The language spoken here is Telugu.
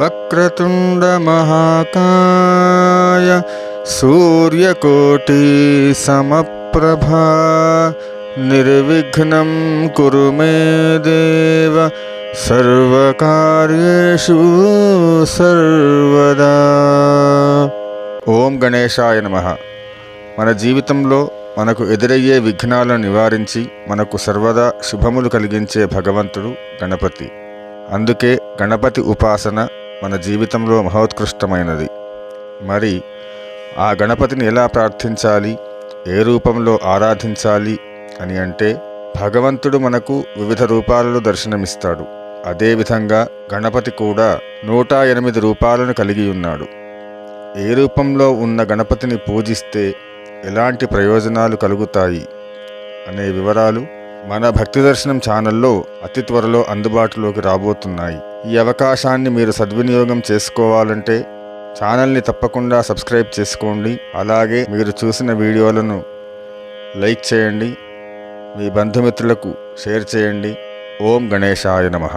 వక్రతుండ మహాకాయ సూర్యకోటి సమప్రభా నిర్విఘ్నం కురు మే దేవ సర్వకార్యేషు సర్వదా. ఓం గణేశాయ నమః. మన జీవితంలో మనకు ఎదురయ్యే విఘ్నాలను నివారించి మనకు సర్వదా శుభములు కలిగించే భగవంతుడు గణపతి. అందుకే గణపతి ఉపాసన మన జీవితంలో మహోత్కృష్టమైనది. మరి ఆ గణపతిని ఎలా ప్రార్థించాలి, ఏ రూపంలో ఆరాధించాలి అని అంటే, భగవంతుడు మనకు వివిధ రూపాలలో దర్శనమిస్తాడు. అదేవిధంగా గణపతి కూడా 108 రూపాలను కలిగి ఉన్నాడు. ఏ రూపంలో ఉన్న గణపతిని పూజిస్తే ఎలాంటి ప్రయోజనాలు కలుగుతాయి అనే వివరాలు మన భక్తి దర్శనం ఛానల్లో అతి త్వరలో అందుబాటులోకి రాబోతున్నాయి. ఈ అవకాశాన్ని మీరు సద్వినియోగం చేసుకోవాలంటే ఛానల్ని తప్పకుండా సబ్స్క్రైబ్ చేసుకోండి. అలాగే మీరు చూసిన వీడియోలను లైక్ చేయండి, మీ బంధుమిత్రులకు షేర్ చేయండి. ఓం గణేశాయ నమః.